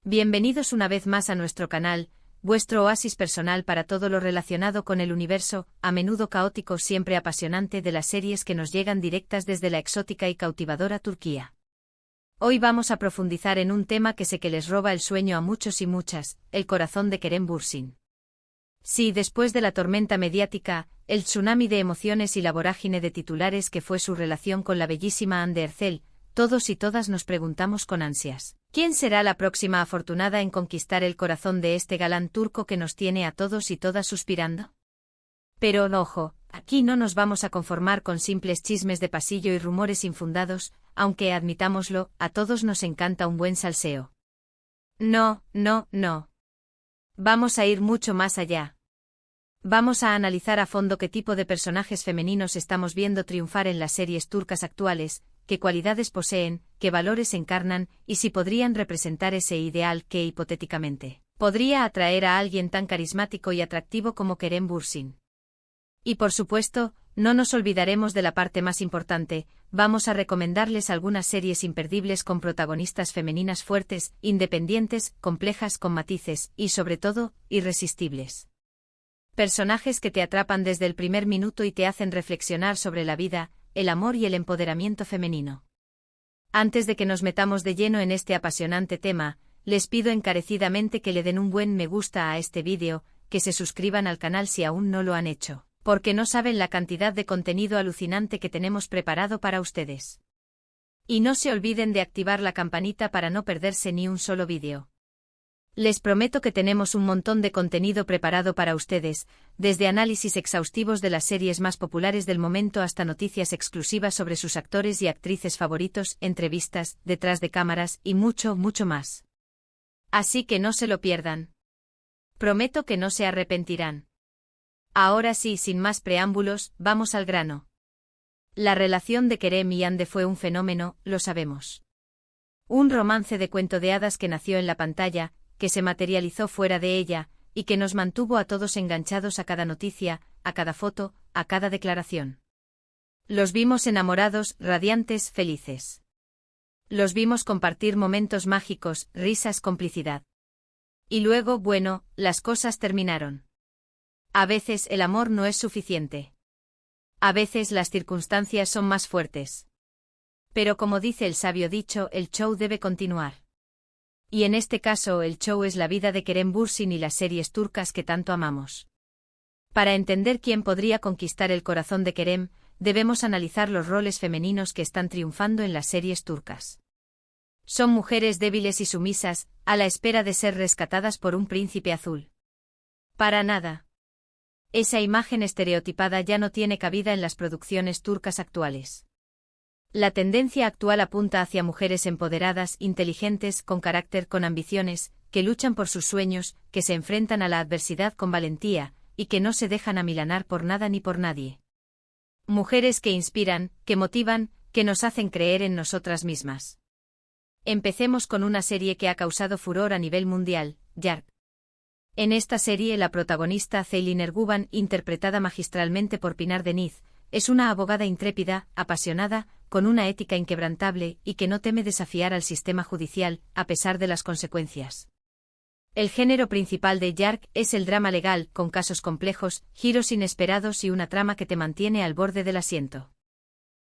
Bienvenidos una vez más a nuestro canal, vuestro oasis personal para todo lo relacionado con el universo, a menudo caótico, siempre apasionante de las series que nos llegan directas desde la exótica y cautivadora Turquía. Hoy vamos a profundizar en un tema que sé que les roba el sueño a muchos y muchas, el corazón de Kerem Bürsin. Sí, después de la tormenta mediática, el tsunami de emociones y la vorágine de titulares que fue su relación con la bellísima Hande Erçel, todos y todas nos preguntamos con ansias, ¿quién será la próxima afortunada en conquistar el corazón de este galán turco que nos tiene a todos y todas suspirando? Pero, ojo, aquí no nos vamos a conformar con simples chismes de pasillo y rumores infundados, aunque, admitámoslo, a todos nos encanta un buen salseo. No. Vamos a ir mucho más allá. Vamos a analizar a fondo qué tipo de personajes femeninos estamos viendo triunfar en las series turcas actuales, qué cualidades poseen, qué valores encarnan, y si podrían representar ese ideal que, hipotéticamente, podría atraer a alguien tan carismático y atractivo como Kerem Bürsin. Y por supuesto, no nos olvidaremos de la parte más importante, vamos a recomendarles algunas series imperdibles con protagonistas femeninas fuertes, independientes, complejas con matices, y sobre todo, irresistibles. Personajes que te atrapan desde el primer minuto y te hacen reflexionar sobre la vida, el amor y el empoderamiento femenino. Antes de que nos metamos de lleno en este apasionante tema, les pido encarecidamente que le den un buen me gusta a este vídeo, que se suscriban al canal si aún no lo han hecho, porque no saben la cantidad de contenido alucinante que tenemos preparado para ustedes. Y no se olviden de activar la campanita para no perderse ni un solo vídeo. Les prometo que tenemos un montón de contenido preparado para ustedes, desde análisis exhaustivos de las series más populares del momento hasta noticias exclusivas sobre sus actores y actrices favoritos, entrevistas, detrás de cámaras y mucho, mucho más. Así que no se lo pierdan. Prometo que no se arrepentirán. Ahora sí, sin más preámbulos, vamos al grano. La relación de Kerem y Hande fue un fenómeno, lo sabemos. Un romance de cuento de hadas que nació en la pantalla, que se materializó fuera de ella, y que nos mantuvo a todos enganchados a cada noticia, a cada foto, a cada declaración. Los vimos enamorados, radiantes, felices. Los vimos compartir momentos mágicos, risas, complicidad. Y luego, bueno, las cosas terminaron. A veces el amor no es suficiente. A veces las circunstancias son más fuertes. Pero como dice el sabio dicho, el show debe continuar. Y en este caso el show es la vida de Kerem Bürsin y las series turcas que tanto amamos. Para entender quién podría conquistar el corazón de Kerem, debemos analizar los roles femeninos que están triunfando en las series turcas. Son mujeres débiles y sumisas, a la espera de ser rescatadas por un príncipe azul. Para nada. Esa imagen estereotipada ya no tiene cabida en las producciones turcas actuales. La tendencia actual apunta hacia mujeres empoderadas, inteligentes, con carácter, con ambiciones, que luchan por sus sueños, que se enfrentan a la adversidad con valentía, y que no se dejan amilanar por nada ni por nadie. Mujeres que inspiran, que motivan, que nos hacen creer en nosotras mismas. Empecemos con una serie que ha causado furor a nivel mundial, Yark. En esta serie la protagonista Ceylin Erguvan, interpretada magistralmente por Pinar Deniz, es una abogada intrépida, apasionada, con una ética inquebrantable y que no teme desafiar al sistema judicial, a pesar de las consecuencias. El género principal de Yark es el drama legal, con casos complejos, giros inesperados y una trama que te mantiene al borde del asiento.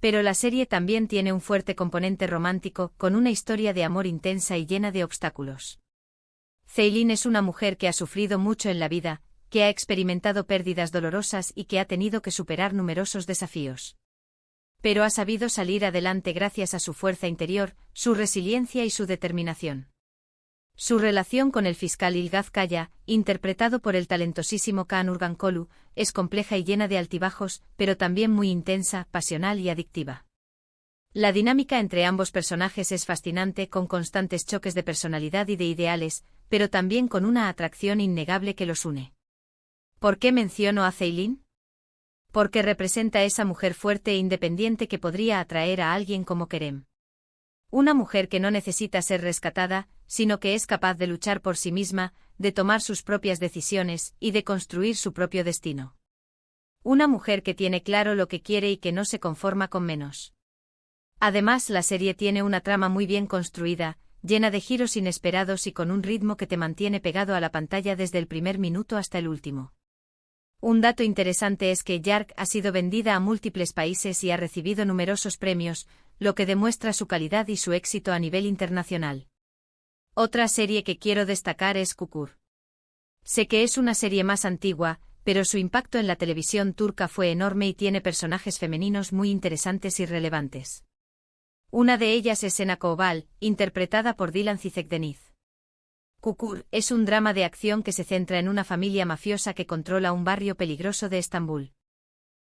Pero la serie también tiene un fuerte componente romántico, con una historia de amor intensa y llena de obstáculos. Ceylin es una mujer que ha sufrido mucho en la vida, que ha experimentado pérdidas dolorosas y que ha tenido que superar numerosos desafíos. Pero ha sabido salir adelante gracias a su fuerza interior, su resiliencia y su determinación. Su relación con el fiscal Ilgaz Kaya, interpretado por el talentosísimo Kaan Urgankolu, es compleja y llena de altibajos, pero también muy intensa, pasional y adictiva. La dinámica entre ambos personajes es fascinante, con constantes choques de personalidad y de ideales, pero también con una atracción innegable que los une. ¿Por qué menciono a Ceylin? Porque representa esa mujer fuerte e independiente que podría atraer a alguien como Kerem. Una mujer que no necesita ser rescatada, sino que es capaz de luchar por sí misma, de tomar sus propias decisiones y de construir su propio destino. Una mujer que tiene claro lo que quiere y que no se conforma con menos. Además, la serie tiene una trama muy bien construida, llena de giros inesperados y con un ritmo que te mantiene pegado a la pantalla desde el primer minuto hasta el último. Un dato interesante es que Yark ha sido vendida a múltiples países y ha recibido numerosos premios, lo que demuestra su calidad y su éxito a nivel internacional. Otra serie que quiero destacar es Kukur. Sé que es una serie más antigua, pero su impacto en la televisión turca fue enorme y tiene personajes femeninos muy interesantes y relevantes. Una de ellas es Sena Koval, interpretada por Dilan Cizek-Deniz. Kukur es un drama de acción que se centra en una familia mafiosa que controla un barrio peligroso de Estambul.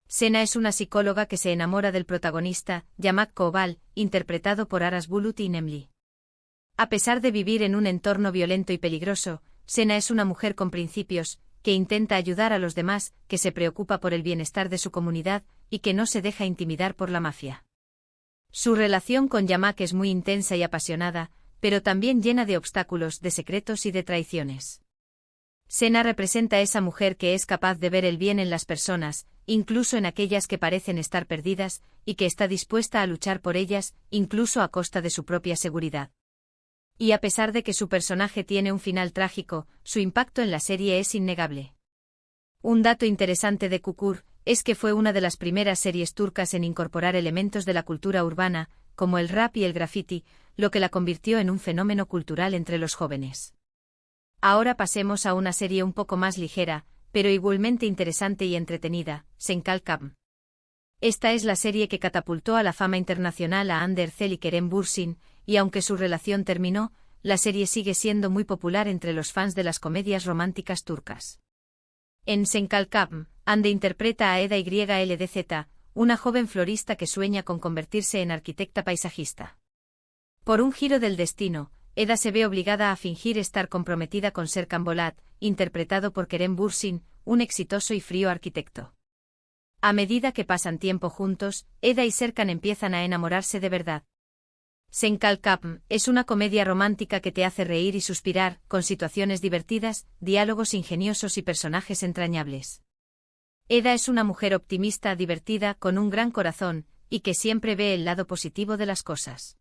Sena es una psicóloga que se enamora del protagonista, Yamak Koval, interpretado por Aras Bulut y Nemli. A pesar de vivir en un entorno violento y peligroso, Sena es una mujer con principios, que intenta ayudar a los demás, que se preocupa por el bienestar de su comunidad, y que no se deja intimidar por la mafia. Su relación con Yamak es muy intensa y apasionada, pero también llena de obstáculos, de secretos y de traiciones. Sena representa a esa mujer que es capaz de ver el bien en las personas, incluso en aquellas que parecen estar perdidas, y que está dispuesta a luchar por ellas, incluso a costa de su propia seguridad. Y a pesar de que su personaje tiene un final trágico, su impacto en la serie es innegable. Un dato interesante de Kukur es que fue una de las primeras series turcas en incorporar elementos de la cultura urbana, como el rap y el graffiti, lo que la convirtió en un fenómeno cultural entre los jóvenes. Ahora pasemos a una serie un poco más ligera, pero igualmente interesante y entretenida, Senkalkam. Esta es la serie que catapultó a la fama internacional a Hande Erçel y Kerem Bürsin, y aunque su relación terminó, la serie sigue siendo muy popular entre los fans de las comedias románticas turcas. En Senkalkam, Hande interpreta a Eda YLDZ, una joven florista que sueña con convertirse en arquitecta paisajista. Por un giro del destino, Eda se ve obligada a fingir estar comprometida con Serkan Bolat, interpretado por Kerem Bürsin, un exitoso y frío arquitecto. A medida que pasan tiempo juntos, Eda y Serkan empiezan a enamorarse de verdad. Senkalkam es una comedia romántica que te hace reír y suspirar, con situaciones divertidas, diálogos ingeniosos y personajes entrañables. Eda es una mujer optimista, divertida, con un gran corazón, y que siempre ve el lado positivo de las cosas.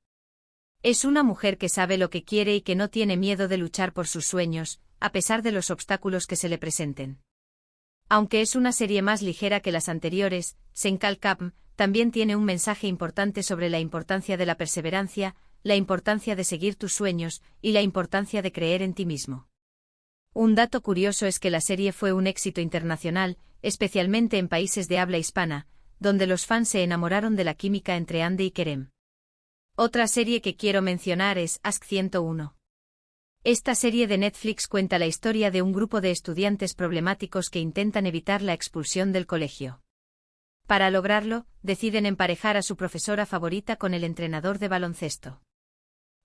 Es una mujer que sabe lo que quiere y que no tiene miedo de luchar por sus sueños, a pesar de los obstáculos que se le presenten. Aunque es una serie más ligera que las anteriores, Senkalkam también tiene un mensaje importante sobre la importancia de la perseverancia, la importancia de seguir tus sueños, y la importancia de creer en ti mismo. Un dato curioso es que la serie fue un éxito internacional, especialmente en países de habla hispana, donde los fans se enamoraron de la química entre Hande y Kerem. Otra serie que quiero mencionar es Ask 101. Esta serie de Netflix cuenta la historia de un grupo de estudiantes problemáticos que intentan evitar la expulsión del colegio. Para lograrlo, deciden emparejar a su profesora favorita con el entrenador de baloncesto.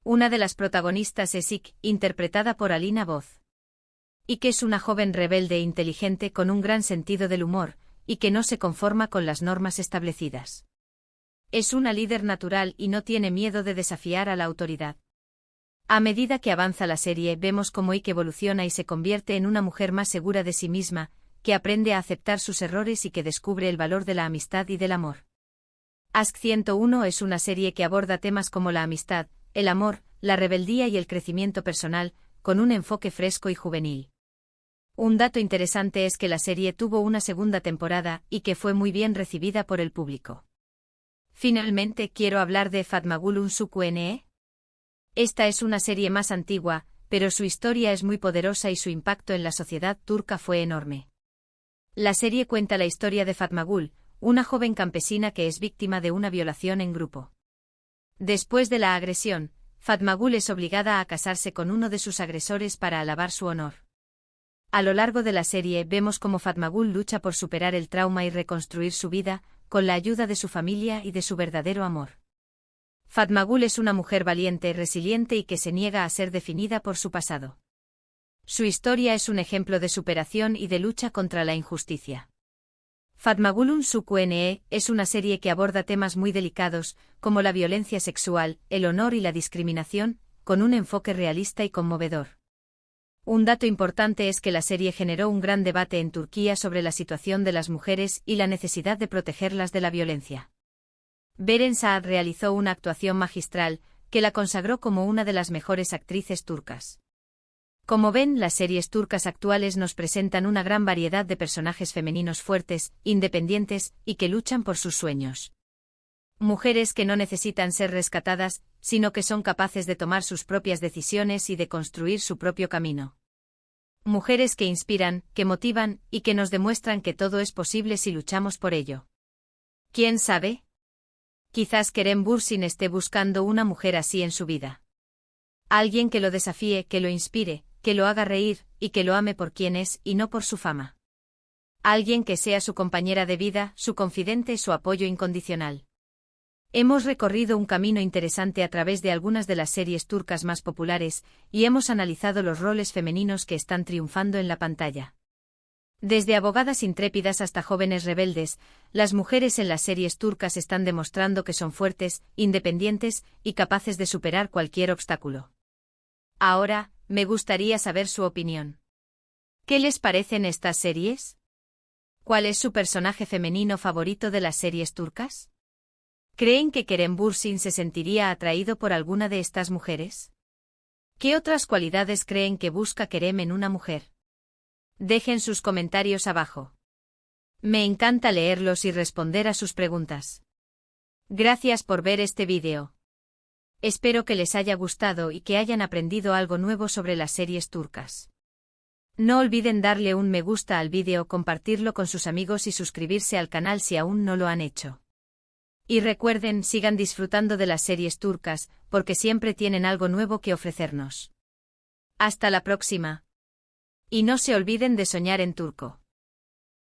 Una de las protagonistas es Ik, interpretada por Alina Voz. Ik es una joven rebelde e inteligente con un gran sentido del humor, y que no se conforma con las normas establecidas. Es una líder natural y no tiene miedo de desafiar a la autoridad. A medida que avanza la serie, vemos cómo Ik evoluciona y se convierte en una mujer más segura de sí misma, que aprende a aceptar sus errores y que descubre el valor de la amistad y del amor. Ask 101 es una serie que aborda temas como la amistad, el amor, la rebeldía y el crecimiento personal, con un enfoque fresco y juvenil. Un dato interesante es que la serie tuvo una segunda temporada y que fue muy bien recibida por el público. Finalmente quiero hablar de Fatmagul Unsukuene. Esta es una serie más antigua, pero su historia es muy poderosa y su impacto en la sociedad turca fue enorme. La serie cuenta la historia de Fatmagul, una joven campesina que es víctima de una violación en grupo. Después de la agresión, Fatmagul es obligada a casarse con uno de sus agresores para alabar su honor. A lo largo de la serie vemos cómo Fatmagul lucha por superar el trauma y reconstruir su vida, con la ayuda de su familia y de su verdadero amor. Fatmagul es una mujer valiente, resiliente y que se niega a ser definida por su pasado. Su historia es un ejemplo de superación y de lucha contra la injusticia. Fatmagul Unsukuene es una serie que aborda temas muy delicados, como la violencia sexual, el honor y la discriminación, con un enfoque realista y conmovedor. Un dato importante es que la serie generó un gran debate en Turquía sobre la situación de las mujeres y la necesidad de protegerlas de la violencia. Beren Saat realizó una actuación magistral, que la consagró como una de las mejores actrices turcas. Como ven, las series turcas actuales nos presentan una gran variedad de personajes femeninos fuertes, independientes y que luchan por sus sueños. Mujeres que no necesitan ser rescatadas, sino que son capaces de tomar sus propias decisiones y de construir su propio camino. Mujeres que inspiran, que motivan y que nos demuestran que todo es posible si luchamos por ello. ¿Quién sabe? Quizás Kerem Bürsin esté buscando una mujer así en su vida. Alguien que lo desafíe, que lo inspire, que lo haga reír y que lo ame por quien es y no por su fama. Alguien que sea su compañera de vida, su confidente, su apoyo incondicional. Hemos recorrido un camino interesante a través de algunas de las series turcas más populares y hemos analizado los roles femeninos que están triunfando en la pantalla. Desde abogadas intrépidas hasta jóvenes rebeldes, las mujeres en las series turcas están demostrando que son fuertes, independientes y capaces de superar cualquier obstáculo. Ahora, me gustaría saber su opinión. ¿Qué les parecen estas series? ¿Cuál es su personaje femenino favorito de las series turcas? ¿Creen que Kerem Bürsin se sentiría atraído por alguna de estas mujeres? ¿Qué otras cualidades creen que busca Kerem en una mujer? Dejen sus comentarios abajo. Me encanta leerlos y responder a sus preguntas. Gracias por ver este vídeo. Espero que les haya gustado y que hayan aprendido algo nuevo sobre las series turcas. No olviden darle un me gusta al vídeo, compartirlo con sus amigos y suscribirse al canal si aún no lo han hecho. Y recuerden, sigan disfrutando de las series turcas, porque siempre tienen algo nuevo que ofrecernos. Hasta la próxima. Y no se olviden de soñar en turco.